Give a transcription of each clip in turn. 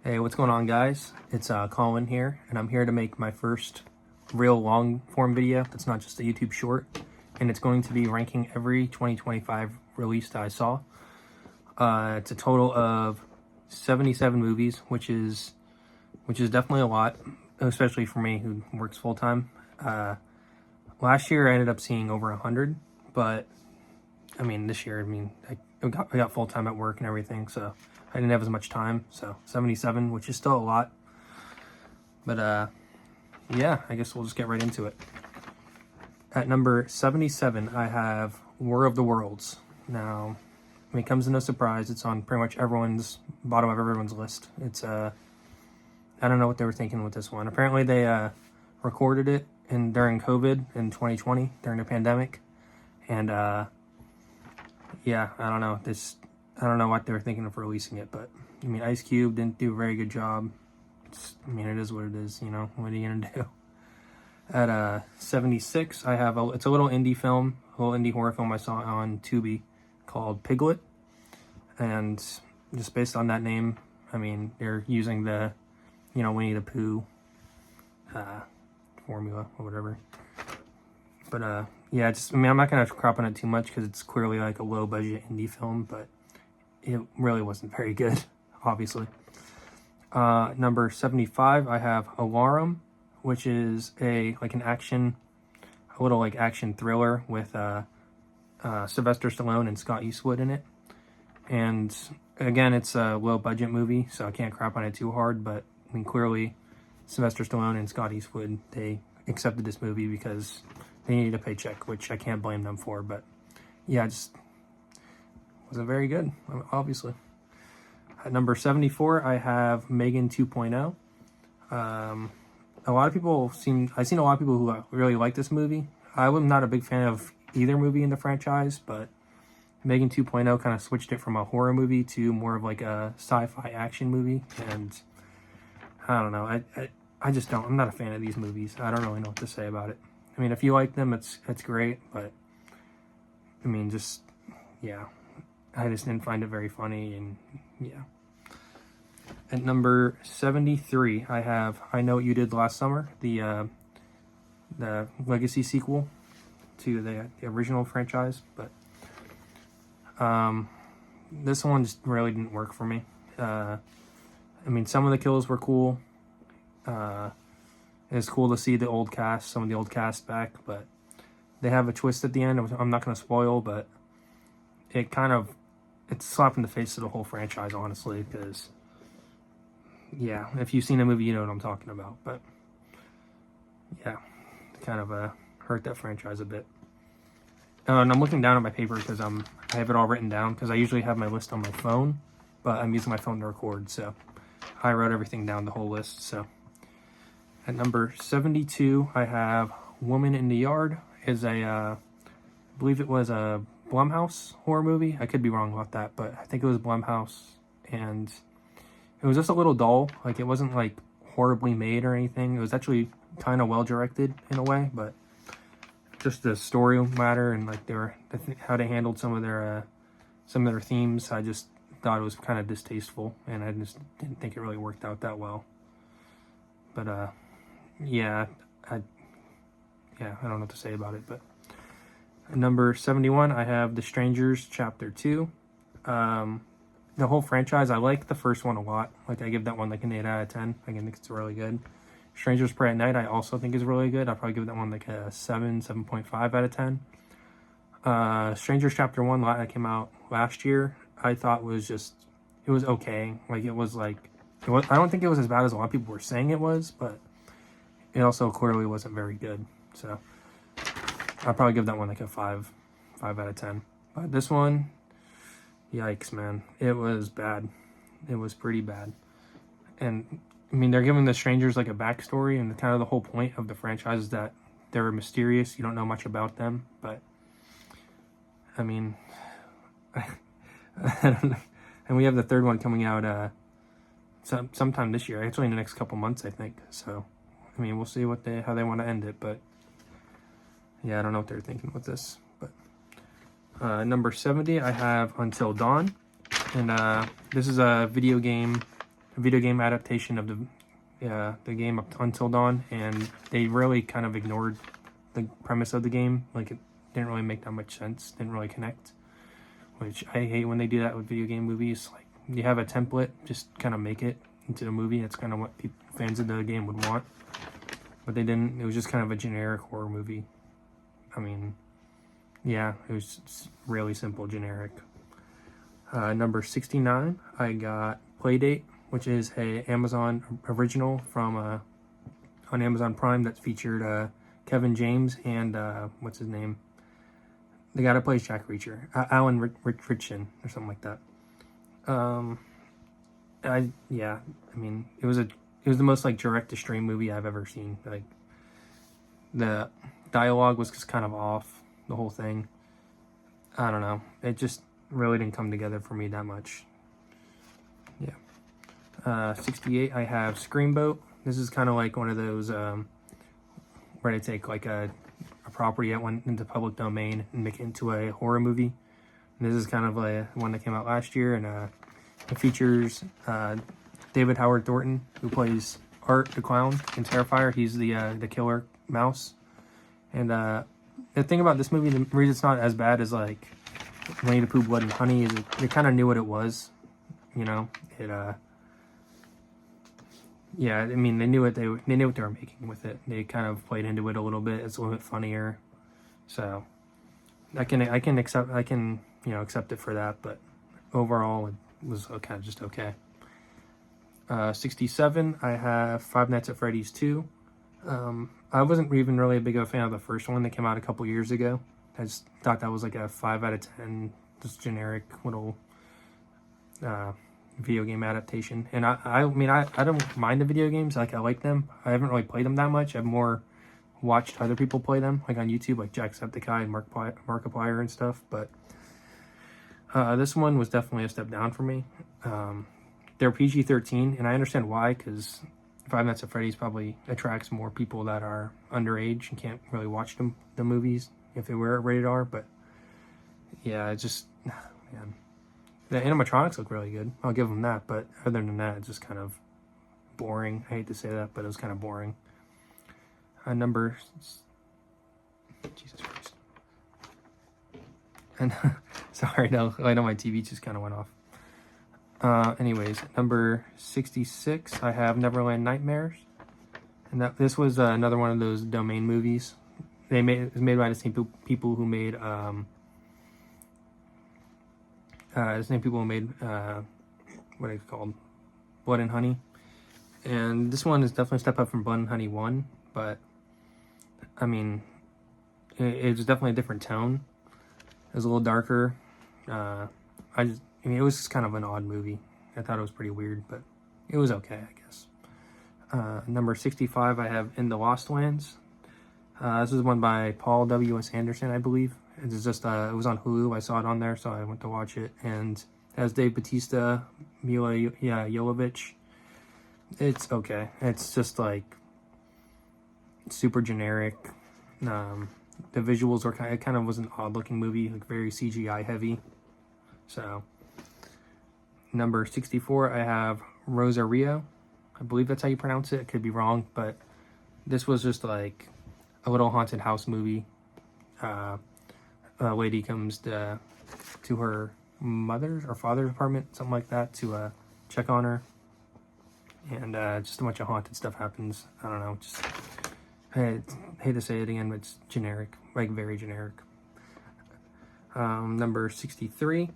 Hey, what's going on, guys? It's Colin here, and I'm here to make my first real long form video that's not just a YouTube short, and it's going to be ranking every 2025 release that I saw. It's a total of 77 movies, which is definitely a lot, especially for me who works full time. Last year I ended up seeing over 100, but I mean this year, I got full time at work and everything, so I didn't have as much time. So 77, which is still a lot. But yeah, I guess we'll just get right into it. At number 77, I have War of the Worlds. Now, it comes to no surprise, it's on pretty much everyone's bottom of everyone's list. It's I don't know what they were thinking with this one. Apparently they recorded it during COVID in 2020 during the pandemic, and yeah, I don't know. I don't know what they were thinking of releasing it, but I mean, Ice Cube didn't do a very good job. It is what it is, you know. What are you gonna do? At 76, I have it's a little indie film, a little indie horror film I saw on Tubi called Piglet, and just based on that name, I mean, they're using the, Winnie the Pooh formula or whatever. But yeah, I'm not gonna crop on it too much because it's clearly like a low budget indie film, but it really wasn't very good, obviously. Number 75, I have Alarum, which is a little action thriller with Sylvester Stallone and Scott Eastwood in it. And again, it's a low budget movie, so I can't crap on it too hard, but I mean, clearly Sylvester Stallone and Scott Eastwood, they accepted this movie because they needed a paycheck, which I can't blame them for. But yeah, just wasn't very good, obviously. At number 74, I have Megan 2.0. I've seen a lot of people who really like this movie. I'm not a big fan of either movie in the franchise, but Megan 2.0 kind of switched it from a horror movie to more of like a sci-fi action movie, and I don't know. I'm not a fan of these movies. I don't really know what to say about it. I mean, if you like them, it's great, but I mean, yeah, I just didn't find it very funny, and yeah. At number 73, I have I Know What You Did Last Summer, the Legacy sequel to the original franchise, but this one just really didn't work for me. I mean, some of the kills were cool. It's cool to see some of the old cast back, but they have a twist at the end. I'm not going to spoil, but it's a slap in the face to the whole franchise, honestly, because yeah, if you've seen a movie, you know what I'm talking about. But yeah, kind of hurt that franchise a bit. And I'm looking down at my paper because I have it all written down, because I usually have my list on my phone, but I'm using my phone to record, so I wrote everything down, the whole list. So at number 72, I have Woman in the Yard. Is I believe it was a Blumhouse horror movie. I could be wrong about that, but I think it was Blumhouse, and it was just a little dull. Like, it wasn't like horribly made or anything. It was actually kind of well directed in a way, but just the story matter and like how they handled some of their themes, I just thought it was kind of distasteful, and I just didn't think it really worked out that well. But yeah, I don't know what to say about it. But at number 71, I have The Strangers Chapter 2. The whole franchise, I like the first one a lot. Like, I give that one like an 8 out of 10. I think it's really good. Strangers Pray at Night, I also think is really good. I'll probably give that one like a 7.5 out of 10. Strangers Chapter 1 that came out last year, I thought it was okay. Like, I don't think it was as bad as a lot of people were saying it was, but it also clearly wasn't very good. So I'll probably give that one like a 5 out of 10. But this one, yikes, man. It was bad. It was pretty bad. And I mean, they're giving the strangers like a backstory, and kind of the whole point of the franchise is that they're mysterious. You don't know much about them, but I mean, I don't know. And we have the third one coming out sometime this year, actually in the next couple months, I think. So, I mean, we'll see how they want to end it, but yeah, I don't know what they're thinking with this. But number 70, I have Until Dawn, and this is a video game video game adaptation of the game up Until Dawn, and they really kind of ignored the premise of the game. Like, it didn't really make that much sense, didn't really connect, which I hate when they do that with video game movies. Like, you have a template, just kind of make it into the movie. That's kind of what fans of the game would want, but they didn't. It was just kind of a generic horror movie. I mean, yeah, it was really simple, generic. Number 69, I got Playdate, which is a Amazon original from on Amazon Prime that's featured Kevin James and what's his name? The guy that plays Jack Reacher, Alan Ritchson or something like that. I mean, it was the most like direct to stream movie I've ever seen. Like, the dialogue was just kind of off, the whole thing. I don't know. It just really didn't come together for me that much. Yeah. 68, I have Screamboat. This is kind of like one of those where they take like a property that went into public domain and make it into a horror movie. And this is kind of like one that came out last year, and it features David Howard Thornton, who plays Art the Clown in Terrifier. He's the killer mouse. And the thing about this movie, the reason it's not as bad as like Winnie the Pooh, Blood and Honey, is they kind of knew what it was. You know, yeah, I mean, they knew what they knew what they were making with it. They kind of played into it a little bit. It's a little bit funnier, so I can accept it for that. But overall, it was kind of just okay. 67, I have Five Nights at Freddy's 2. I wasn't even really a big of a fan of the first one that came out a couple years ago. I just thought that was like a 5 out of 10, just generic little video game adaptation. And I mean, I don't mind the video games. Like, I like them. I haven't really played them that much. I've more watched other people play them, like on YouTube, like Jacksepticeye and Markiplier and stuff. But this one was definitely a step down for me. They're PG-13, and I understand why, because Five Nights at Freddy's probably attracts more people that are underage and can't really watch the movies if they were rated R. But yeah, it's just, man, the animatronics look really good. I'll give them that. But other than that, it's just kind of boring. I hate to say that, but it was kind of boring. Jesus Christ. And sorry, no, I know my TV just kind of went off. Anyways, number 66, I have Neverland Nightmares, and this was another one of those Domain movies. It was made by the same people who made what is it called, Blood and Honey. And this one is definitely a step up from Blood and Honey 1, but I mean, it's definitely a different tone. It was a little darker. I mean, it was just kind of an odd movie. I thought it was pretty weird, but it was okay, I guess. Number 65, I have In the Lost Lands. This is one by Paul W.S. Anderson, I believe. It's just, it was on Hulu. I saw it on there, so I went to watch it. And it has Dave Bautista, Mila Jovovich. It's okay. It's just like super generic. The visuals were it kind of was an odd looking movie, like very CGI heavy. So, number 64, I have Rosario. I believe that's how you pronounce it. I could be wrong, but this was just like a little haunted house movie. A lady comes to her mother's or father's apartment, something like that, to check on her. And just a bunch of haunted stuff happens. I don't know, just I hate to say it again, but it's generic, like very generic. Number 63.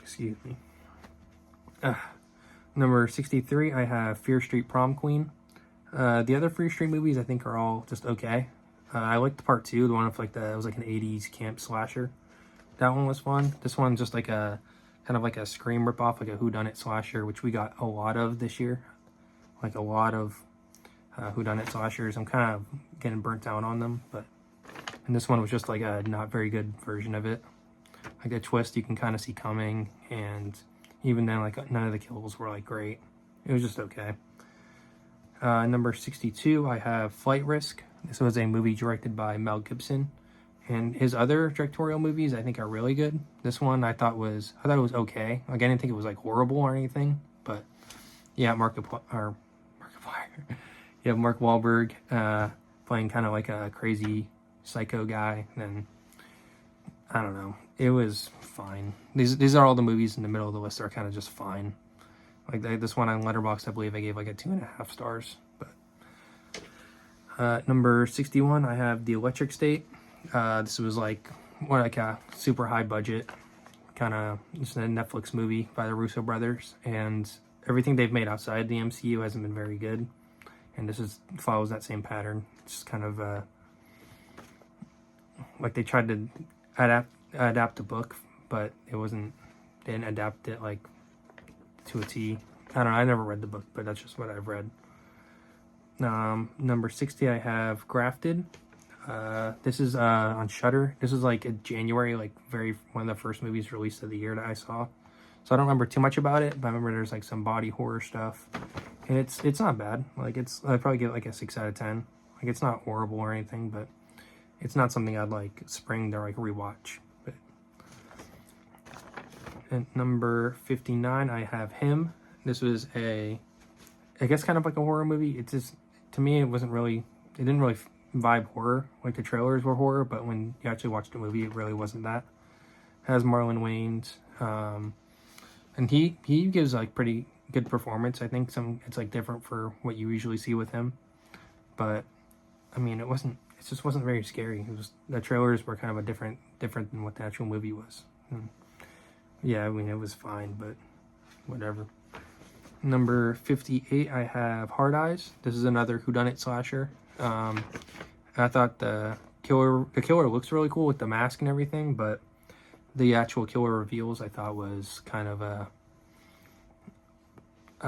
Excuse me. Number 63, I have Fear Street Prom Queen. The other Fear Street movies I think are all just okay. I liked part 2, the one with like it was like an 80s camp slasher. That one was fun. This one's just like a kind of like a Scream ripoff, like a whodunit slasher, which we got a lot of this year. Like a lot of whodunit slashers. I'm kind of getting burnt out on them, and this one was just like a not very good version of it. Like a twist you can kind of see coming, and even then, like, none of the kills were like great. It was just okay. Number 62, I have Flight Risk. This was a movie directed by Mel Gibson, and his other directorial movies I think are really good. This one I thought it was okay. Like, I didn't think it was like horrible or anything, but Yeah, Markiplier. You have Mark Wahlberg playing kind of like a crazy psycho guy, and I don't know. It was fine. These are all the movies in the middle of the list that are kind of just fine. Like this one on Letterboxd, I believe I gave like a 2.5 stars. But number 61, I have The Electric State. This was like a super high budget kind of just a Netflix movie by the Russo brothers, and everything they've made outside the MCU hasn't been very good. And this follows that same pattern. It's just kind of like they tried to adapt the book, but it wasn't. They didn't adapt it like to a T. I don't know. I never read the book, but that's just what I've read. Number 60, I have Grafted. This is on Shudder. This is like a January, like one of the first movies released of the year that I saw. So I don't remember too much about it, but I remember there's like some body horror stuff, and it's not bad. Like I'd probably give it like a 6 out of 10. Like it's not horrible or anything, but it's not something I'd like spring to like rewatch. But at number 59, I have Him. This was I guess kind of like a horror movie. It's just, to me, it didn't really vibe horror. Like the trailers were horror, but when you actually watch the movie, it really wasn't that. It has Marlon Wayans, and he gives like pretty good performance. I think it's like different for what you usually see with him, but I mean, it just wasn't very scary. The trailers were kind of different than what the actual movie was. And yeah, I mean, it was fine, but whatever. Number 58, I have Hard Eyes. This is another whodunit slasher. I thought the killer looks really cool with the mask and everything, but the actual killer reveals I thought was kind of I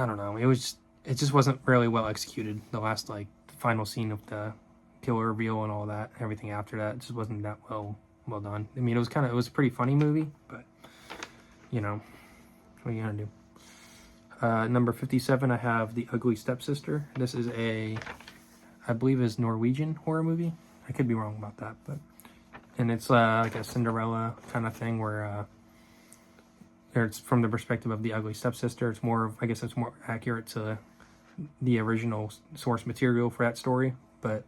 don't know. It just wasn't really well executed. The last like final scene of the killer reveal and all that, everything after that, just wasn't that well done. I mean, it was a pretty funny movie, but you know, what are you gonna do? Number 57, I have The Ugly Stepsister. This is I believe is Norwegian horror movie. I could be wrong about that, and it's like a Cinderella kind of thing where it's from the perspective of the ugly stepsister. I guess it's more accurate to the original source material for that story, but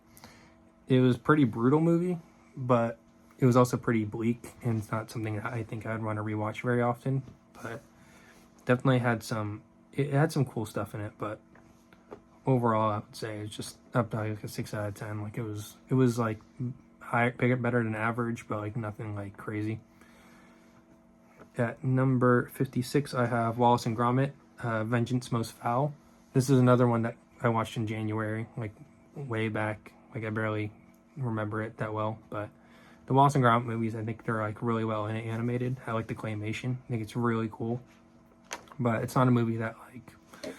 it was a pretty brutal movie, but it was also pretty bleak, and it's not something that I think I'd want to rewatch very often, but definitely had some cool stuff in it, but overall I would say it's just up to like a 6 out of 10. Like it was like better than average, but like nothing like crazy. At number 56, I have Wallace and Gromit, Vengeance Most Foul. This is another one that I watched in January, like way back. Like I barely remember it that well, but the Wallace and Gromit movies, I think they're like really well animated. I like the claymation. I think it's really cool, but it's not a movie that like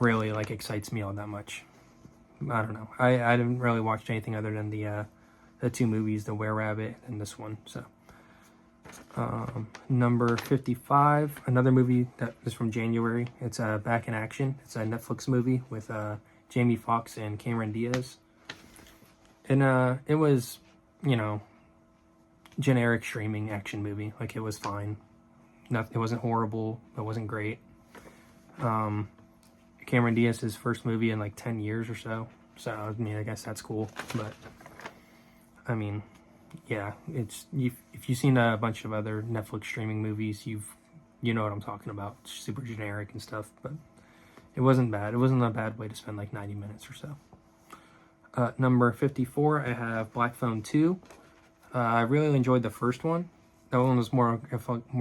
really like excites me all that much. I don't know. I didn't really watch anything other than the two movies, the Were Rabbit and this one. So number 55, another movie that is from January. It's Back in Action. It's a Netflix movie with Jamie Foxx and Cameron Diaz. And it was, generic streaming action movie. Like it was fine. It wasn't horrible. It wasn't great. Cameron Diaz's first movie in like 10 years or so. So, I mean, I guess that's cool. But, I mean, yeah, if you've seen a bunch of other Netflix streaming movies, you know what I'm talking about. It's super generic and stuff, but it wasn't bad. It wasn't a bad way to spend like 90 minutes or so. Number 54, I have Black Phone 2. I really enjoyed the first one. That one was more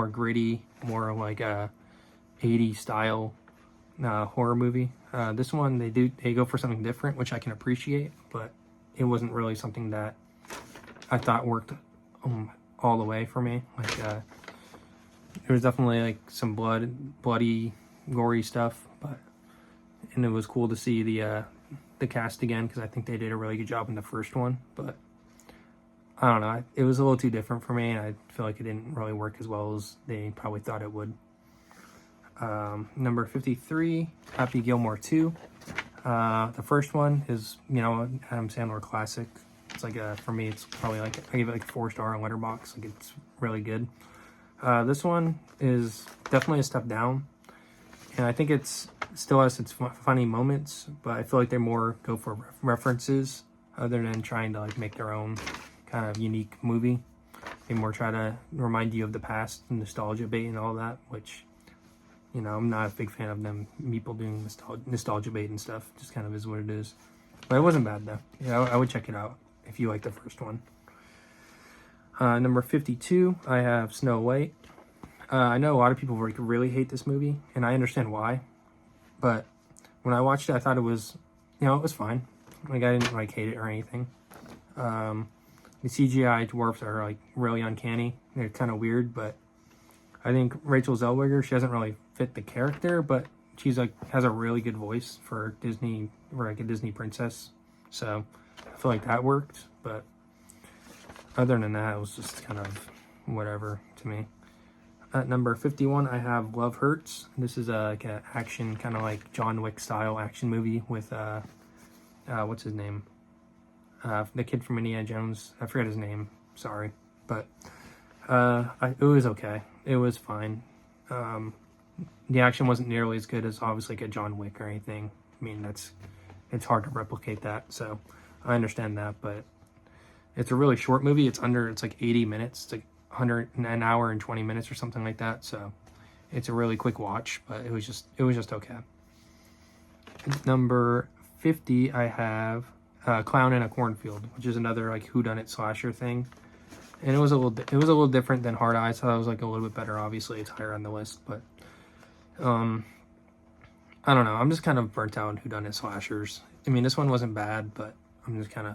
gritty, more like a 80s style horror movie. This one they go for something different, which I can appreciate, but it wasn't really something that I thought worked all the way for me. Like there was definitely like some bloody, gory stuff, and it was cool to see the cast again, because I think they did a really good job in the first one. But I don't know, it was a little too different for me, and I feel like it didn't really work as well as they probably thought it would. Number 53, Happy Gilmore 2. The first one is, Adam Sandler classic. It's like for me, it's probably like, I give it like a 4-star on Letterboxd. Like it's really good. This one is definitely a step down. and I think it's still has its funny moments, but I feel like they more go for references other than trying to like make their own kind of unique movie. They more try to remind you of the past and nostalgia bait and all that, which, you know, I'm not a big fan of them people doing nostalgia bait and stuff. Just kind of is what it is. But it wasn't bad though. Yeah, I would check it out if you like the first one. Number 52, I have Snow White. I know a lot of people really hate this movie, and I understand why. But when I watched it, I thought it was, you know, it was fine. Like, I didn't like hate it or anything. The CGI dwarfs are like really uncanny. They're kind of weird, but I think Rachel Zellweger, she doesn't really fit the character, but she's like has a really good voice for Disney, or like a Disney princess. So I feel like that worked. But other than that, it was just kind of whatever to me. At number 51, I have Love Hurts. This is like an action, kind of like John Wick style action movie with what's his name? The kid from Indiana Jones. I forget his name. Sorry, but it was okay. It was fine. The action wasn't nearly as good as obviously like a John Wick or anything. I mean, it's hard to replicate that. So I understand that, but it's a really short movie. It's like 80 minutes. It's like an hour and 20 minutes or something like that. So it's a really quick watch, but it was just okay. Number 50, I have Clown in a Cornfield, which is another like whodunit slasher thing. And it was a little different than Hard Eyes. So it was like a little bit better. Obviously, it's higher on the list, but I don't know. I'm just kind of burnt out on whodunit slashers. I mean, this one wasn't bad, but I miss kind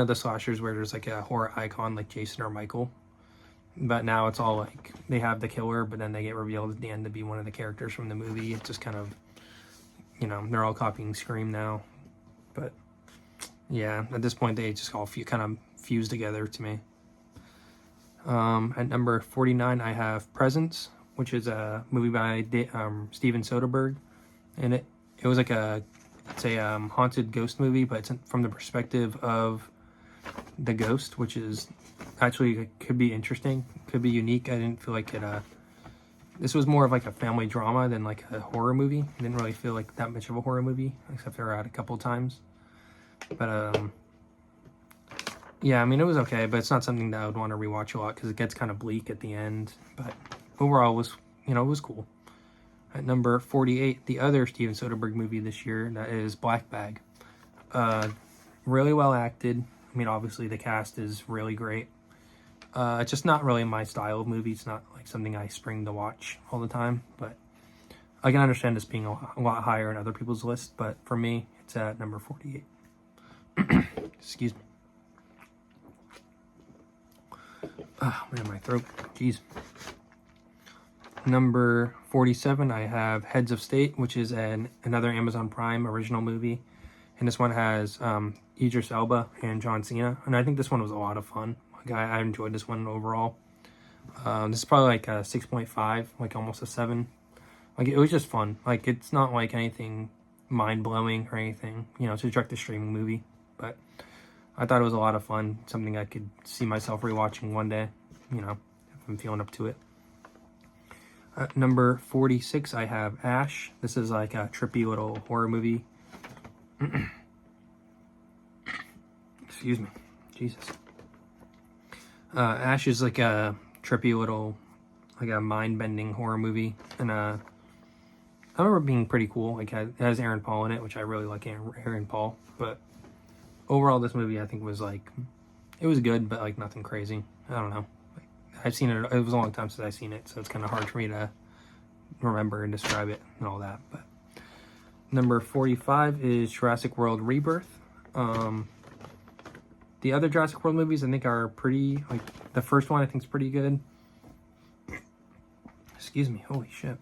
of the slashers where there's like a horror icon like Jason or Michael. But now it's all like they have the killer, but then they get revealed at the end to be one of the characters from the movie. It's just kind of, you know, they're all copying Scream now. But yeah, at this point they just all kind of fuse together to me. At number 49, I have Presence, which is a movie by Steven Soderbergh, and it was like it's a haunted ghost movie, but it's from the perspective of the ghost, which is actually could be interesting, could be unique. I didn't feel like it. This was more of like a family drama than like a horror movie. I didn't really feel like that much of a horror movie, except for a couple times. But yeah, I mean it was okay, but it's not something that I would want to rewatch a lot because it gets kind of bleak at the end. But overall, it was cool. At number 48, the other Steven Soderbergh movie this year, that is Black Bag. Really well acted. I mean, obviously the cast is really great. It's just not really my style of movie. It's not like something I spring to watch all the time, but I can understand this being a lot higher in other people's list, but for me, it's at number 48. Excuse me. Oh, man, my throat. Jeez. Number 47, I have Heads of State, which is another Amazon Prime original movie. And this one has Idris Elba and John Cena. And I think this one was a lot of fun. Like, I enjoyed this one overall. This is probably like a 6.5, like almost a 7. Like, it was just fun. Like, it's not like anything mind-blowing or anything. You know, it's a direct-to-streaming movie. But I thought it was a lot of fun. Something I could see myself rewatching one day, you know, if I'm feeling up to it. Number 46, I have Ash. This is like a trippy little horror movie. Excuse me. Jesus. Ash is like a trippy little, like a mind-bending horror movie. And I remember it being pretty cool. Like, it has Aaron Paul in it, which I really like Aaron Paul. But overall, this movie, I think, was like, it was good, but like nothing crazy. I don't know. I've seen it. It was a long time since I've seen it, so it's kind of hard for me to remember and describe it and all that. But number 45 is Jurassic World Rebirth. The other Jurassic World movies I think are pretty, like, the first one I think is pretty good. Excuse me. Holy shit.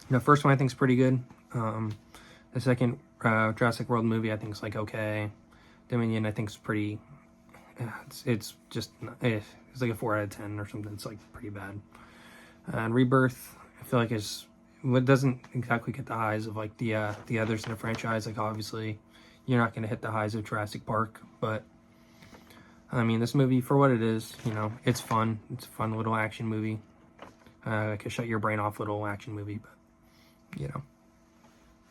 The first one I think is pretty good. The second Jurassic World movie I think is like okay. Dominion I think is pretty. It's just it's like a 4 out of 10 or something. It's like pretty bad. And Rebirth I feel like it doesn't exactly get the highs of like the others in the franchise. Like, obviously you're not going to hit the highs of Jurassic Park, but I mean, this movie, for what it is, you know, it's fun. It's a fun little action movie. like a shut your brain off little action movie, but you know,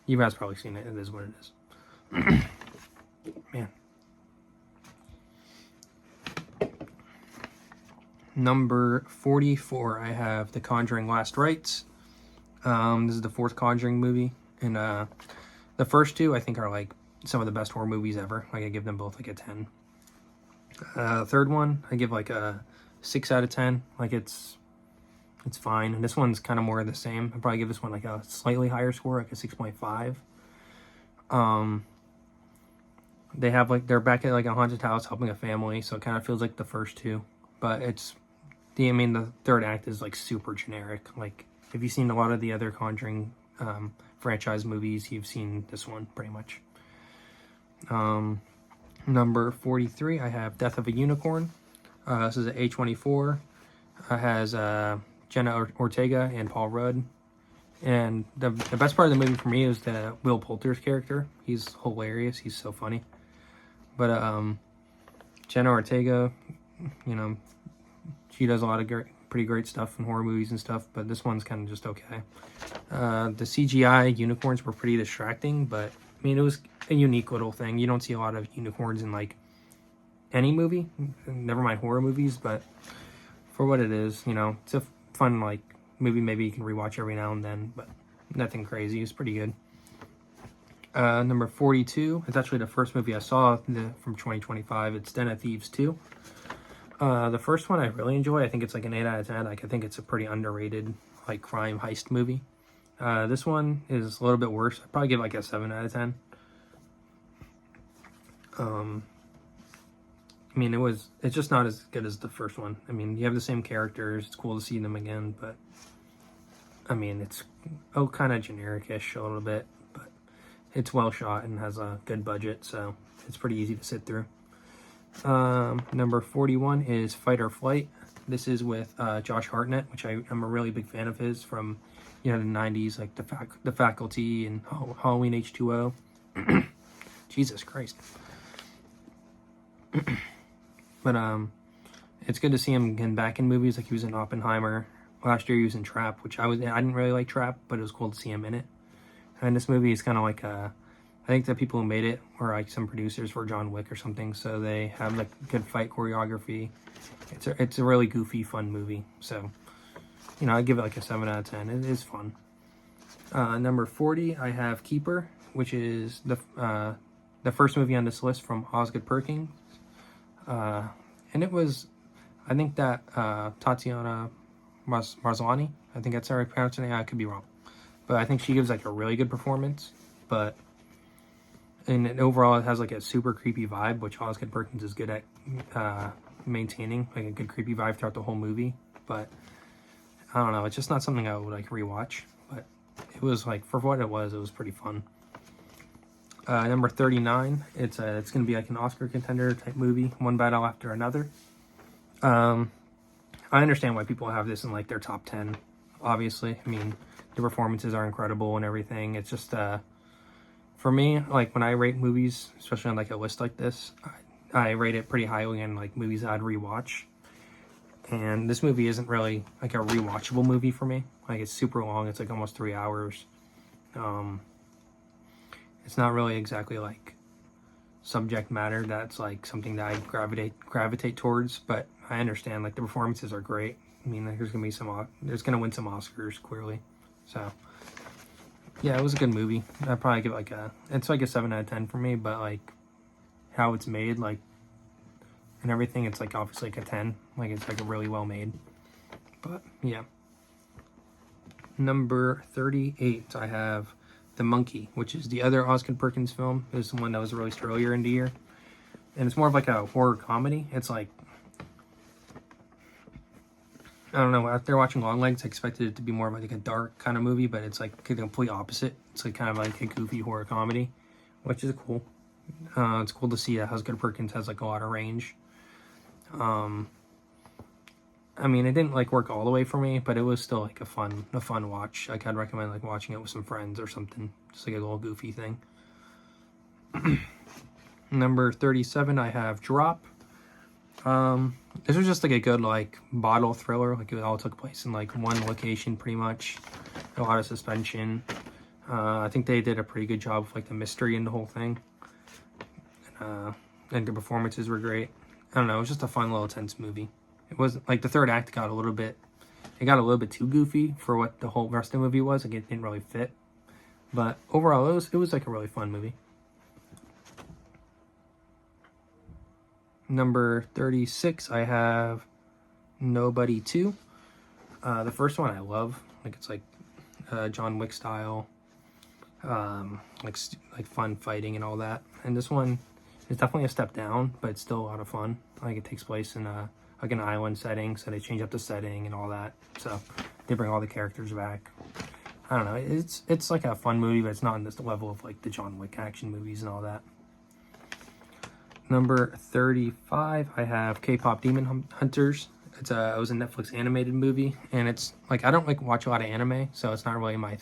you guys probably seen it. It is what it is. Man. Number 44, I have The Conjuring Last Rites. This is the fourth Conjuring movie, and the first two I think are like some of the best horror movies ever. Like I give them both like a 10. The third one I give like a 6 out of 10. Like it's fine. And this one's kind of more of the same. I'd probably give this one like a slightly higher score, like a 6.5. They have like, they're back at like a haunted house helping a family, so it kind of feels like the first two, but the third act is like super generic. Like if you've seen a lot of the other Conjuring franchise movies, you've seen this one pretty much. Number 43, I have Death of a Unicorn. This is an A24. It has Jenna Ortega and Paul Rudd. And the best part of the movie for me is the Will Poulter's character. He's hilarious. He's so funny. But Jenna Ortega, you know, she does a lot of pretty great stuff in horror movies and stuff, but this one's kind of just okay. The CGI unicorns were pretty distracting, but I mean, it was a unique little thing. You don't see a lot of unicorns in like any movie, never mind horror movies, but for what it is, you know, it's a fun like movie maybe you can rewatch every now and then, but nothing crazy. It's pretty good. Number 42, it's actually the first movie I saw from 2025. It's Den of Thieves 2. The first one I really enjoy. I think it's like an 8 out of 10. Like I think it's a pretty underrated like crime heist movie. This one is a little bit worse. I'd probably give like a 7 out of 10. I mean, it's just not as good as the first one. I mean, you have the same characters. It's cool to see them again, but I mean, it's kind of generic-ish a little bit, but it's well shot and has a good budget, so it's pretty easy to sit through. Number 41 is Fight or Flight. This is with Josh Hartnett, which I'm a really big fan of his from, you know, the 90s, like the Faculty and Halloween H2O. Jesus Christ. But it's good to see him getting back in movies. Like he was in Oppenheimer. Last year he was in Trap, which I didn't really like Trap, but it was cool to see him in it. And this movie is kind of like I think the people who made it were like some producers for John Wick or something, so they have like good fight choreography. It's a really goofy, fun movie. So, you know, I give it like a 7 out of 10. It is fun. Number 40, I have Keeper, which is the first movie on this list from Osgood Perkins. And it was, I think that Tatiana Maslany, I think that's how I pronounce her name. I could be wrong, but I think she gives like a really good performance. But and overall, it has like a super creepy vibe, which Osgood Perkins is good at maintaining, like a good creepy vibe throughout the whole movie. But I don't know, it's just not something I would like rewatch. But it was like, for what it was pretty fun. Number 39, it's gonna be like an Oscar contender type movie, one battle after another. I understand why people have this in like their top 10. Obviously, I mean, the performances are incredible and everything. It's just for me, like when I rate movies, especially on like a list like this, I rate it pretty highly in like movies that I'd rewatch. And this movie isn't really like a rewatchable movie for me. Like it's super long. It's like almost 3 hours. It's not really exactly like subject matter that's like something that I gravitate towards, but I understand like the performances are great. I mean, like, there's gonna win some Oscars clearly. So yeah, it was a good movie. I'd probably give it it's like a 7 out of 10 for me, but like how it's made, like, and everything, it's like obviously like a 10. Like it's like a really well made. But yeah. Number 38, I have The Monkey, which is the other Osgood Perkins film. It was the one that was released earlier in the year. And it's more of like a horror comedy. It's like, I don't know, after watching Longlegs, I expected it to be more of like a dark kind of movie, but it's like the complete opposite. It's like kind of like a goofy horror comedy, which is cool. It's cool to see that Osgood Perkins has like a lot of range. I mean, it didn't like work all the way for me, but it was still like a fun watch. Like I'd recommend like watching it with some friends or something. Just like a little goofy thing. Number 37, I have Drop. This was just like a good like bottle thriller. Like it all took place in like one location pretty much. A lot of suspension. I think they did a pretty good job of like the mystery in the whole thing. And the performances were great. I don't know, it was just a fun little tense movie. It wasn't like the third act got a little bit too goofy for what the whole rest of the movie was. Like it didn't really fit. But overall it was like a really fun movie. Number 36, I have Nobody 2. The first one I love. Like it's like John Wick style. Like fun fighting and all that. And this one is definitely a step down, but it's still a lot of fun. Like it takes place in like an island setting, so they change up the setting and all that. So they bring all the characters back. I don't know. It's like a fun movie, but it's not in this level of like the John Wick action movies and all that. Number 35, I have K-pop Demon Hunters. It was a Netflix animated movie, and it's like I don't like watch a lot of anime, so it's not really my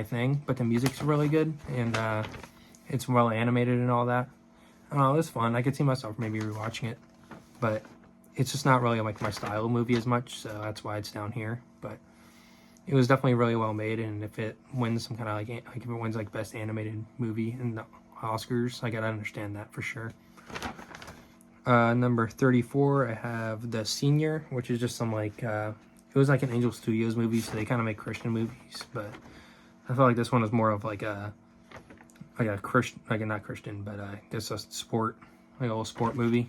thing. But the music's really good, and it's well animated and all that. I don't know, it was fun. I could see myself maybe rewatching it, but it's just not really like my style of movie as much, so that's why it's down here. But it was definitely really well made, and if it wins some kind of like if it wins like best animated movie in the Oscars, I gotta understand that for sure. Number 34, I have The Senior, which is just some like it was like an Angel Studios movie, so they kind of make Christian movies, but I felt like this one was more of like a Christian, like a not Christian, but just a sport, like a little sport movie.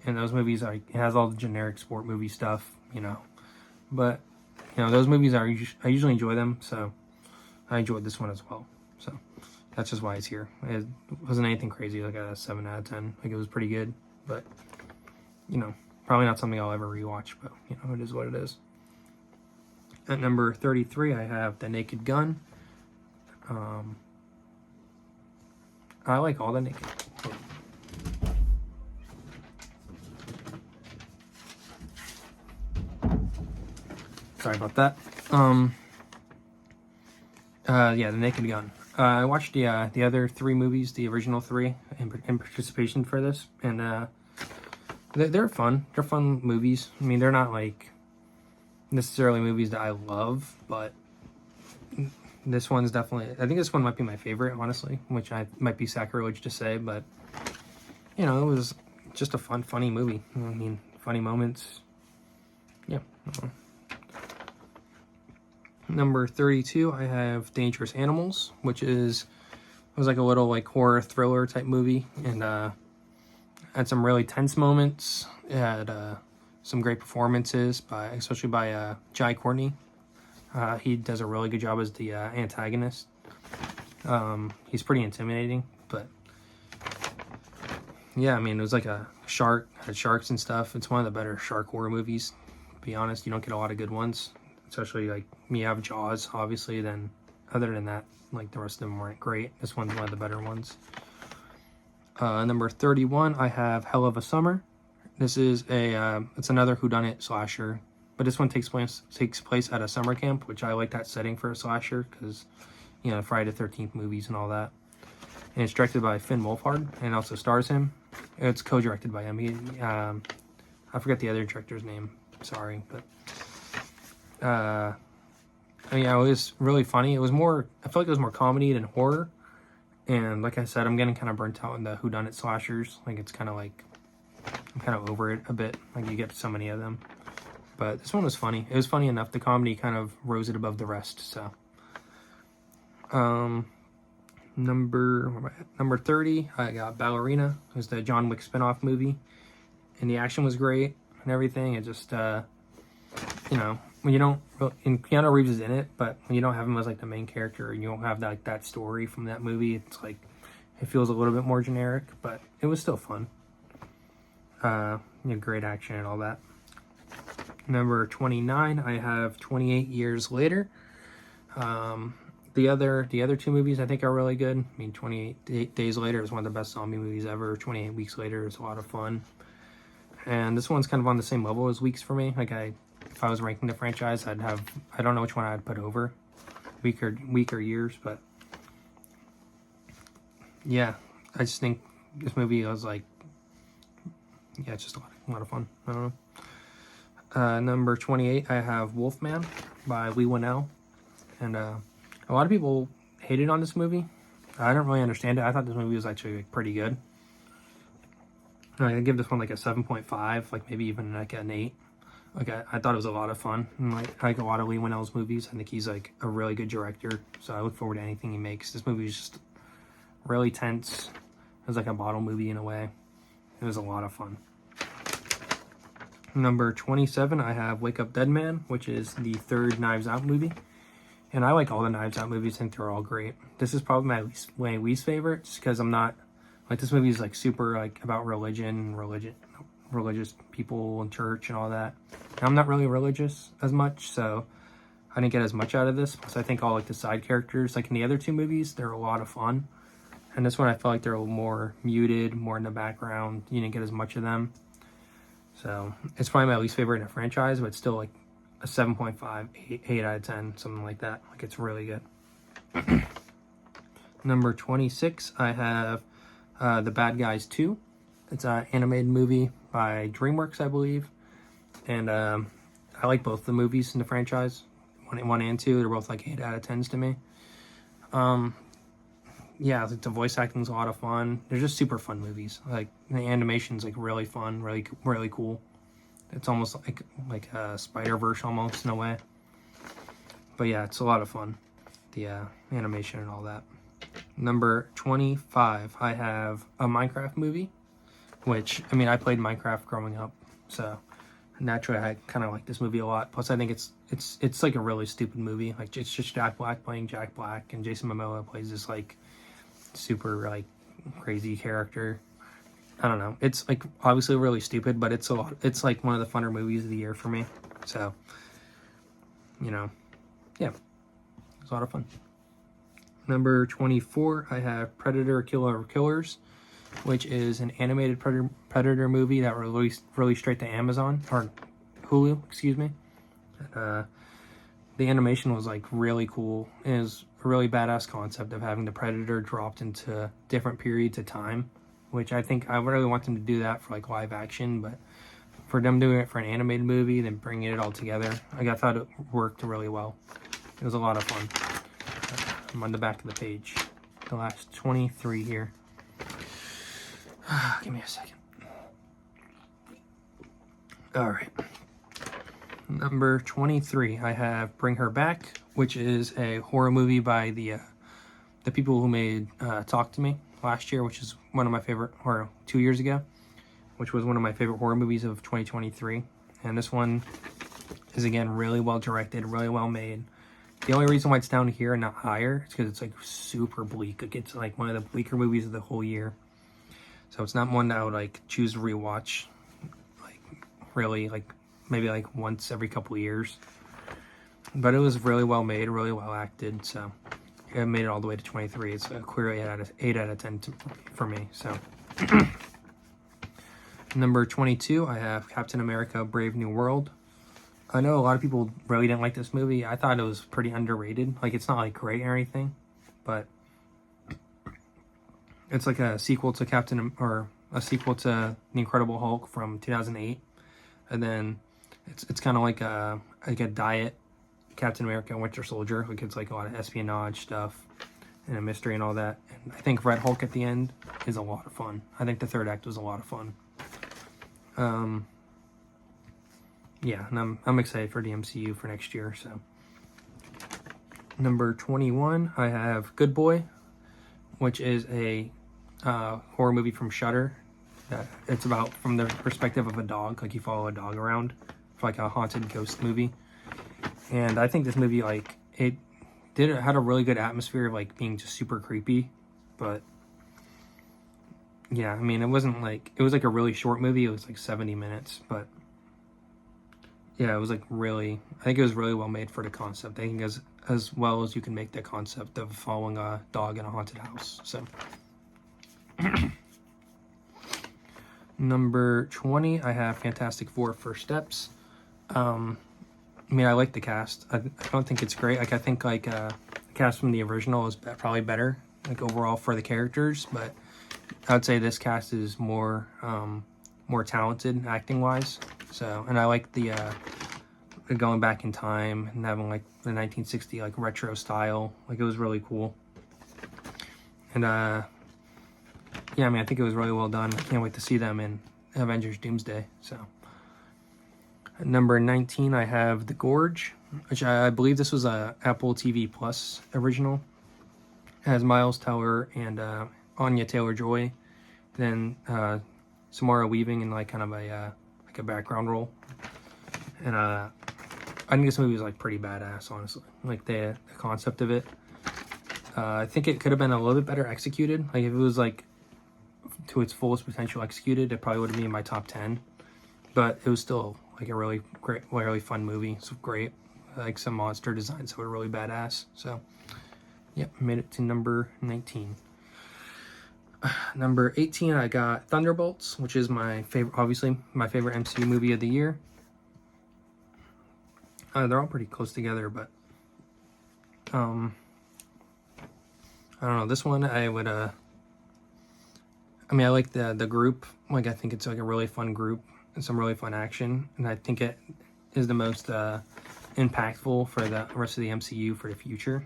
And those movies are, it has all the generic sport movie stuff, you know. But you know, those movies I usually enjoy them, so I enjoyed this one as well. So that's just why it's here. It wasn't anything crazy, like a 7 out of 10. Like it was pretty good, but you know, probably not something I'll ever rewatch. But you know, it is what it is. At number 33, I have The Naked Gun. I like all the Naked. Sorry about that. Yeah, The Naked Gun. I watched the other 3 movies, the original 3, in participation for this, and they're fun. They're fun movies. I mean, they're not like necessarily movies that I love, but this one's definitely, I think this one might be my favorite, honestly, which I might be sacrilege to say, but you know, it was just a funny movie. I mean, funny moments. Yeah. Number 32, I have Dangerous Animals, which was like a little like horror thriller type movie, and had some really tense moments. It had some great performances especially by Jai Courtney. He does a really good job as the antagonist. He's pretty intimidating, but yeah, I mean, it was like a shark, had sharks and stuff. It's one of the better shark horror movies, to be honest. You don't get a lot of good ones, especially like you have Jaws, obviously. Then other than that, like the rest of them weren't great. This one's one of the better ones. Number 31, I have Hell of a Summer. This is it's another whodunit slasher, but this one takes place at a summer camp, which I like that setting for a slasher because, you know, Friday the 13th movies and all that. And it's directed by Finn Wolfhard and also stars him. It's co-directed by him. I forget the other director's name. Sorry, but I mean, yeah, it was really funny. I feel like it was more comedy than horror. And like I said, I'm getting kind of burnt out in the whodunit slashers. Like it's kind of like, I'm kind of over it a bit. Like you get so many of them. But this one was funny. It was funny enough. The comedy kind of rose it above the rest. So, number 30, I got Ballerina. It was the John Wick spinoff movie, and the action was great and everything. It just, you know, when you don't, and Keanu Reeves is in it, but when you don't have him as like the main character and you don't have that story from that movie, it's like it feels a little bit more generic, but it was still fun. You know, great action and all that. Number 29, I have 28 Years Later. The other 2 movies I think are really good. I mean, 28 Days Later is one of the best zombie movies ever. 28 Weeks Later is a lot of fun. And this one's kind of on the same level as Weeks for me. Like if I was ranking the franchise, I don't know which one I'd put over Week or Years, but yeah, I just think this movie was like, yeah, it's just a lot of a lot of fun. I don't know. Number 28, I have Wolfman by Leigh Whannell. And a lot of people hated on this movie. I don't really understand it. I thought this movie was actually like, pretty good. I give this one like a 7.5, like maybe even like an 8. Like I thought it was a lot of fun. And like I like a lot of Leigh Whannell's movies. I think he's like a really good director. So I look forward to anything he makes. This movie is just really tense. It was like a bottle movie in a way. It was a lot of fun. Number 27, I have Wake Up Dead Man, which is the third Knives Out movie. And I like all the Knives Out movies. I think they're all great. This is probably my least favorite, just because I'm not like, this movie is like super like about religious people and church and all that. And I'm not really religious as much, so I didn't get as much out of this. Plus, I think all like the side characters, like in the other two movies, they're a lot of fun. And this one, I felt like they're a little more muted, more in the background. You didn't get as much of them. So it's probably my least favorite in a franchise, but it's still like a 7.5, 8 out of 10, something like that. Like, it's really good. Number 26, I have The Bad Guys 2. It's an animated movie by DreamWorks, I believe. And I like both the movies in the franchise. 1 and 2, they're both like 8 out of 10s to me. Yeah, like the voice acting's a lot of fun. They're just super fun movies. Like, the animation's like really fun, really cool. It's almost like a Spider-Verse almost in a way. But yeah, it's a lot of fun. The animation and all that. Number 25, I have a Minecraft movie. Which, I mean, I played Minecraft growing up. So, naturally, I kind of like this movie a lot. Plus, I think it's like a really stupid movie. Like, it's just Jack Black playing Jack Black. And Jason Momoa plays this, like, super, like, crazy character. I don't know. It's like obviously really stupid, but it's like one of the funner movies of the year for me. So, you know, yeah, it's a lot of fun. Number 24, I have Predator Killer Killers, which is an animated Predator movie that released straight to Amazon or Hulu, excuse me. The animation was like really cool. It was a really badass concept of having the Predator dropped into different periods of time. Which I think I really want them to do that for like live action, but for them doing it for an animated movie, then bringing it all together, I thought it worked really well. It was a lot of fun. I'm on the back of the page. The last 23 here. Give me a second. All right. Number 23, I have Bring Her Back, which is a horror movie by the people who made Talk to Me last year, which is one of my favorite, or 2 years ago, which was one of my favorite horror movies of 2023. And this one is, again, really well directed, really well made. The only reason why it's down here and not higher is because it's like super bleak. It's like one of the bleaker movies of the whole year. So it's not one that I would like choose to rewatch, like really, like maybe like once every couple of years. But it was really well made, really well acted, so it made it all the way to 23. It's a clear 8 out of 10 for me. So number 22, I have Captain America: Brave New World. I know a lot of people really didn't like this movie. I thought it was pretty underrated. Like, it's not like great or anything, but it's like a sequel to a sequel to The Incredible Hulk from 2008, and then it's kind of like a diet Captain America and Winter Soldier. Like, it's like a lot of espionage stuff and a mystery and all that. And I think Red Hulk at the end is a lot of fun. I think the third act was a lot of fun. Yeah, and I'm excited for the MCU for next year. So number 21, I have Good Boy, which is a horror movie from Shudder. It's about from the perspective of a dog. Like, you follow a dog around for like a haunted ghost movie. And I think this movie, like, it had a really good atmosphere of like being just super creepy. But yeah, I mean, it was like a really short movie. It was like 70 minutes, but yeah, it was like I think it was really well made for the concept. I think as well as you can make the concept of following a dog in a haunted house. So number 20, I have Fantastic Four: First Steps. I mean, I like the cast. I don't think it's great. Like, I think like the cast from the original is probably better, like overall for the characters. But I would say this cast is more more talented acting wise. So, and I like the going back in time and having like the 1960 like retro style. Like it was really cool. And yeah, I mean, I think it was really well done. I can't wait to see them in Avengers Doomsday. So at number 19, I have The Gorge, which I believe this was a Apple TV Plus original. It has Miles Teller and Anya Taylor-Joy, then Samara Weaving in like kind of a like a background role. And I think this movie was like pretty badass, honestly. Like the concept of it. I think it could have been a little bit better executed. Like if it was like to its fullest potential executed, it probably would have been in my top 10. But it was still like a really great, really fun movie. It's great. Like some monster designs that were really badass. So, yep, made it to number 19. Number 18, I got Thunderbolts, which is my favorite, obviously my favorite MCU movie of the year. They're all pretty close together, but I don't know. This one I would I mean, I like the group. Like I think it's like a really fun group and some really fun action, and I think it is the most impactful for the rest of the MCU for the future,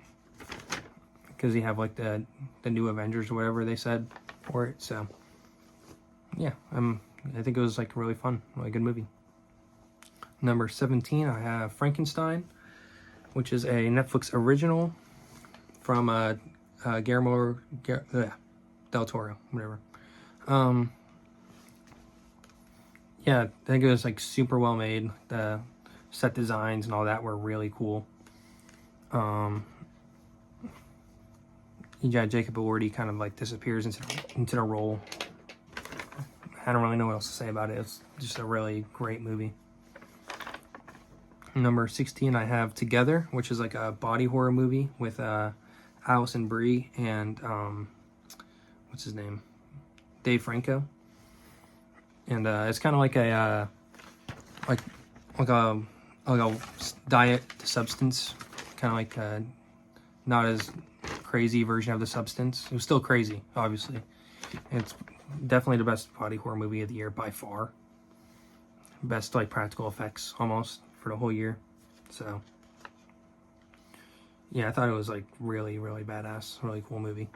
because you have like the new Avengers or whatever they said for it. So yeah, I think it was like really fun, really good movie. Number 17, I have Frankenstein, which is a Netflix original from Guillermo del Toro, whatever. Yeah, I think it was like super well made. The set designs and all that were really cool. Yeah, Jacob Elordi kind of like disappears into the role. I don't really know what else to say about it. It's just a really great movie. Number 16, I have Together, which is like a body horror movie with Alison Brie and what's his name, Dave Franco. And it's kind of like a diet to substance, kind of like not as crazy version of The Substance. It was still crazy, obviously. It's definitely the best body horror movie of the year by far. Best like practical effects almost for the whole year. So yeah, I thought it was like really, really badass, really cool movie.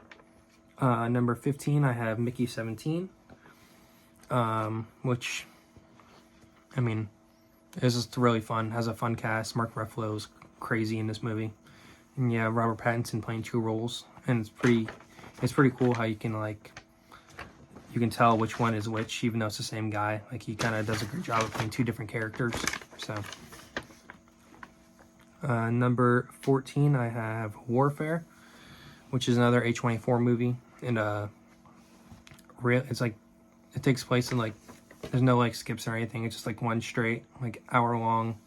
Number 15, I have Mickey 17, which I mean is just really fun. Has a fun cast. Mark Ruffalo's crazy in this movie, and yeah, Robert Pattinson playing two roles, and it's pretty cool how you can tell which one is which, even though it's the same guy. Like he kind of does a great job of playing two different characters. So number 14, I have Warfare, which is another A24 movie, and it's like it takes place in like there's no like skips or anything. It's just like one straight like hour long,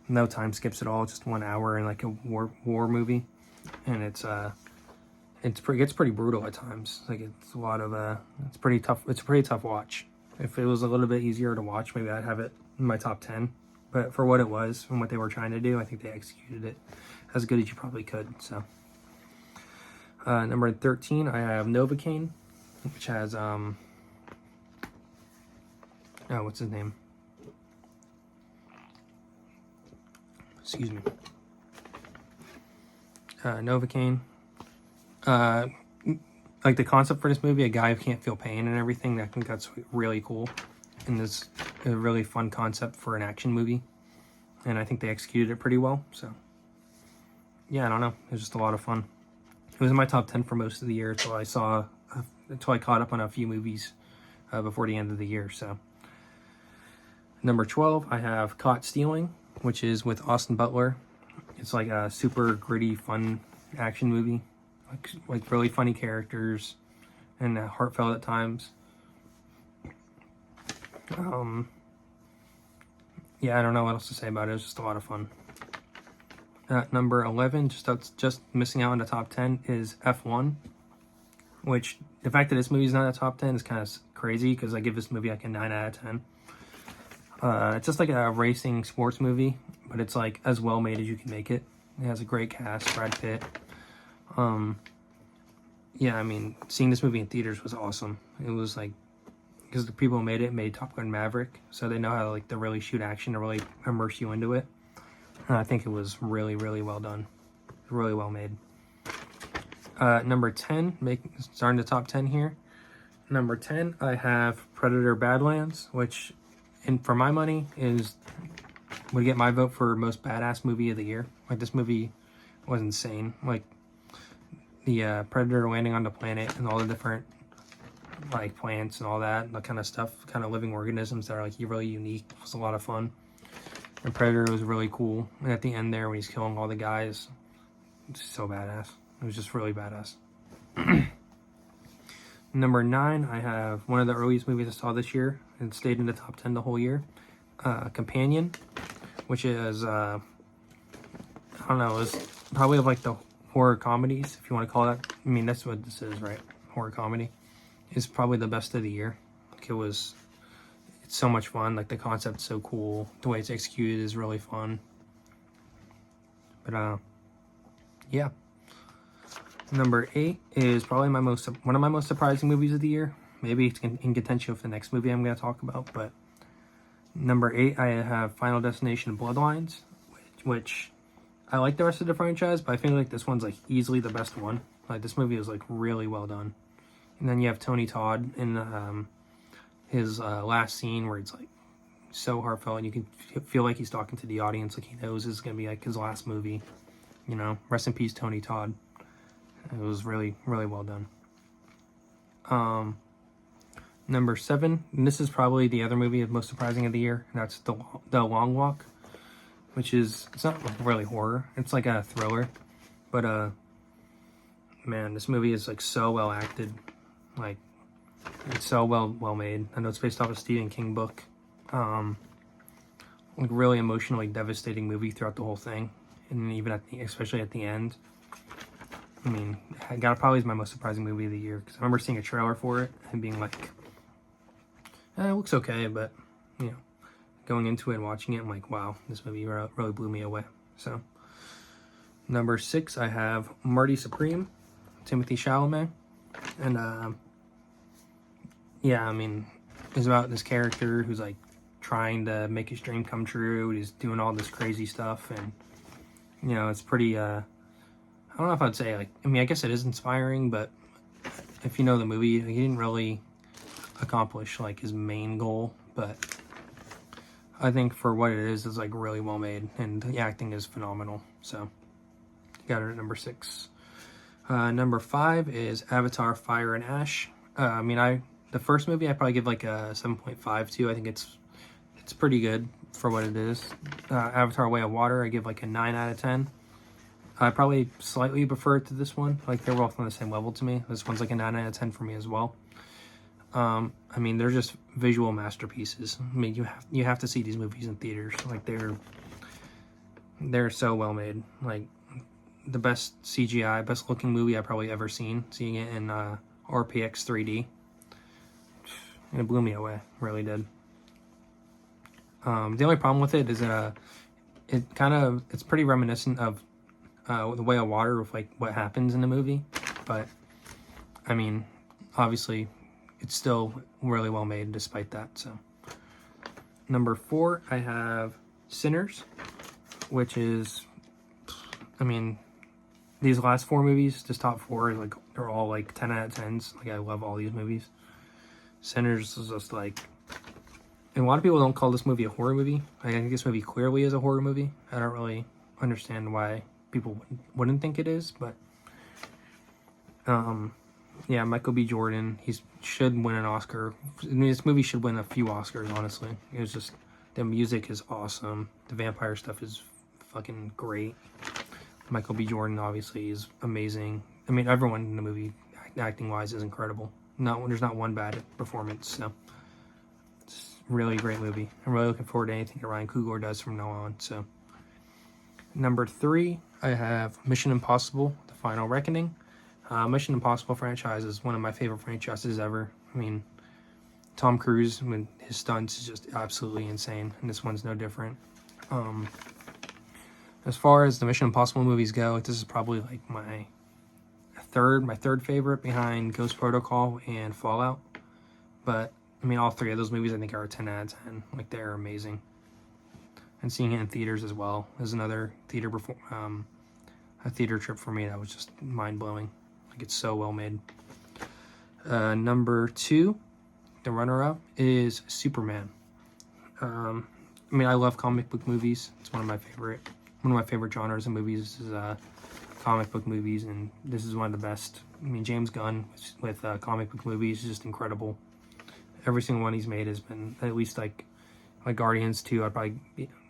no time skips at all. Just 1 hour in like a war movie, and it gets pretty brutal at times. Like it's a lot of it's pretty tough. It's a pretty tough watch. If it was a little bit easier to watch, maybe I'd have it in my top 10. But for what it was and what they were trying to do, I think they executed it as good as you probably could. So number 13, I have Novocaine, which has what's his name? Excuse me. Novocaine. Like the concept for this movie, a guy who can't feel pain and everything. I think that's really cool, and this a really fun concept for an action movie, and I think they executed it pretty well. So yeah, I don't know, it was just a lot of fun. It was in my top 10 for most of the year until I caught up on a few movies before the end of the year. So number 12, I have Caught Stealing, which is with Austin Butler. It's like a super gritty, fun action movie. Like really funny characters and heartfelt at times. Yeah, I don't know what else to say about it. It was just a lot of fun. Number 11, just missing out in the top 10, is F1, which the fact that this movie is not in the top 10 is kind of crazy because I give this movie like a 9 out of 10. It's just like a racing sports movie, but it's like as well made as you can make it. It has a great cast, Brad Pitt. Yeah, I mean, seeing this movie in theaters was awesome. It was like because the people who made it made Top Gun Maverick, so they know how like to really shoot action to really immerse you into it. And I think it was really, really well done, really well made. Number 10, starting the top 10 here. Number 10, I have Predator: Badlands, which, for my money, would get my vote for most badass movie of the year. Like, this movie was insane. Like, the Predator landing on the planet and all the different like plants and all that kind of stuff, kind of living organisms that are like really unique. It was a lot of fun. And Predator was really cool. And at the end there, when he's killing all the guys, it's so badass. It was just really badass. Number 9, I have one of the earliest movies I saw this year and stayed in the top 10 the whole year. Companion, which is I don't know, it's probably like the horror comedies, if you want to call that. I mean, that's what this is, right? Horror comedy. It's probably the best of the year. Like, it's so much fun. Like, the concept's so cool. The way it's executed is really fun. But yeah. Number 8 is probably one of my most surprising movies of the year. Maybe it's in contention with the next movie I'm going to talk about. But number 8, I have Final Destination: Bloodlines, which I like the rest of the franchise, but I feel like this one's like easily the best one. Like, this movie is like really well done. And then you have Tony Todd in his last scene where it's like so heartfelt, and you can feel like he's talking to the audience, like he knows this is going to be like his last movie. You know, rest in peace, Tony Todd. It was really, really well done. Number 7, and this is probably the other movie most surprising of the year, and that's The Long Walk, which is, it's not really horror. It's like a thriller. But, man, this movie is like so well acted. Like, it's so well made. I know it's based off a Stephen King book. Like, really emotionally devastating movie throughout the whole thing, and even especially at the end. I mean, probably is my most surprising movie of the year, because I remember seeing a trailer for it and being like, it looks okay, but you know, going into it and watching it, I'm like, wow, this movie really blew me away. So, number 6, I have Marty Supreme, Timothy Chalamet. And yeah, I mean, it's about this character who's like trying to make his dream come true. He's doing all this crazy stuff, and you know, it's pretty I don't know if I'd say, like, I mean, I guess it is inspiring, but if you know the movie, he didn't really accomplish like his main goal, but I think for what it is, it's like really well made, and the acting is phenomenal. So got it at number 6. Number 5 is Avatar: Fire and Ash. I mean, the first movie I probably give like a 7.5 to. I think it's pretty good for what it is. Avatar: Way of Water, I give like a 9 out of 10. I probably slightly prefer it to this one. Like, they're both on the same level to me. This one's like a 9 out of 10 for me as well. I mean, they're just visual masterpieces. I mean, you have to see these movies in theaters. Like, they're so well made. Like, the best CGI, best looking movie I've probably ever seen. Seeing it in RPX 3D, and it blew me away. Really did. The only problem with it is that it's pretty reminiscent of The Way of Water, with like what happens in the movie, but I mean, obviously it's still really well made despite that. So number 4, I have Sinners, which is, I mean, these last 4 movies, this top 4, like, they're all like 10 out of 10s. Like, I love all these movies. Sinners is just like, and a lot of people don't call this movie a horror movie. I think this movie clearly is a horror movie. I don't really understand why people wouldn't think it is, but yeah, Michael B. Jordan, he should win an Oscar. I mean, this movie should win a few Oscars, honestly. It was just, the music is awesome. The vampire stuff is fucking great. Michael B. Jordan, obviously, is amazing. I mean, everyone in the movie, acting-wise, is incredible. There's not one bad performance, so it's a really great movie. I'm really looking forward to anything that Ryan Coogler does from now on. So, number 3, I have Mission Impossible: The Final Reckoning. Mission Impossible franchise is one of my favorite franchises ever. I mean, Tom Cruise, I mean, his stunts is just absolutely insane, and this one's no different. As far as the Mission Impossible movies go, this is probably like my third favorite behind Ghost Protocol and Fallout. But I mean, all three of those movies I think are a 10 out of 10. Like, they're amazing. And seeing it in theaters as well is another a theater trip for me that was just mind-blowing. Like, it's so well made. Number 2, the runner-up, is Superman. I mean, I love comic book movies. It's one of my favorite genres of movies is comic book movies, and this is one of the best. I mean, James Gunn with comic book movies is just incredible. Every single one he's made has been, at least like Guardians 2, I'd probably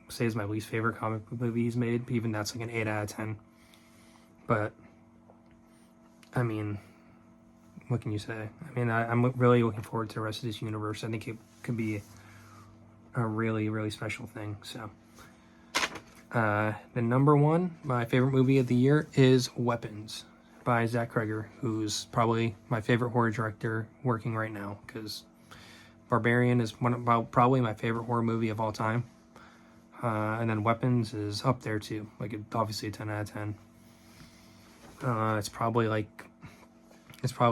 say is my least favorite comic book movie he's made. Even that's like an 8 out of 10. But, I mean, what can you say? I mean, I'm really looking forward to the rest of this universe. I think it could be a really, really special thing. So, the number 1, my favorite movie of the year is Weapons by Zach Cregger, who's probably my favorite horror director working right now, because Barbarian is probably my favorite horror movie of all time. And then Weapons is up there too. Like, obviously a 10 out of 10. It's probably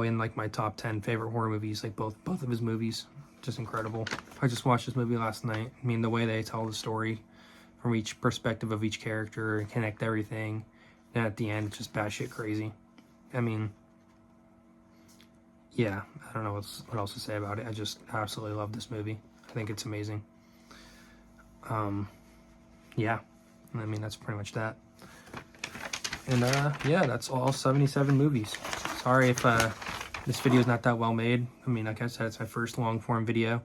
in like my top 10 favorite horror movies, like both of his movies. Just incredible. I just watched this movie last night. I mean, the way they tell the story from each perspective of each character and connect everything, and at the end it's just batshit crazy. I mean, yeah, I don't know what else to say about it. I just absolutely love this movie. I think it's amazing. Yeah, I mean, that's pretty much that. And yeah, that's all 77 movies. Sorry if this video is not that well made. I mean, like I said, it's my first long form video,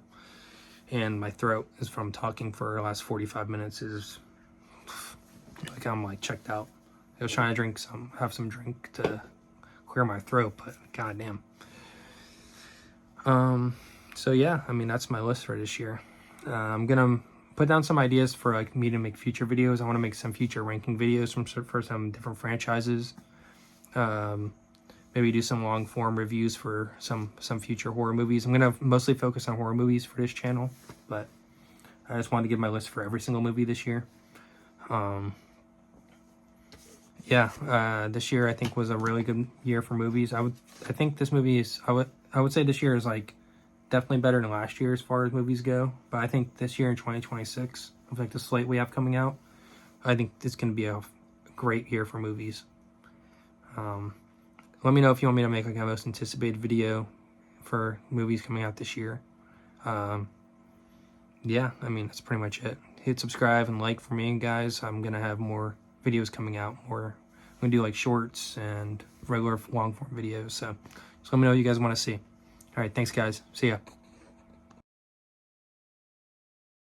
and my throat is from talking for the last 45 minutes is like, I'm like checked out. I was trying to have some drink to clear my throat, but goddamn. So yeah, I mean, that's my list for this year. I'm gonna put down some ideas for like me to make future videos. I want to make some future ranking videos for some different franchises. Maybe do some long form reviews for some future horror movies. I'm gonna mostly focus on horror movies for this channel, but I just wanted to give my list for every single movie this year. Yeah, this year I think was a really good year for movies. I think this movie is, I would say this year is like definitely better than last year as far as movies go. But I think this year in 2026, with like the slate we have coming out, I think it's going to be a great year for movies. Let me know if you want me to make like a most anticipated video for movies coming out this year. Yeah, I mean, that's pretty much it. Hit subscribe and like for me, guys. I'm going to have more videos coming out. I'm going to do like shorts and regular long form videos. So just let me know what you guys want to see. All right, thanks, guys. See ya.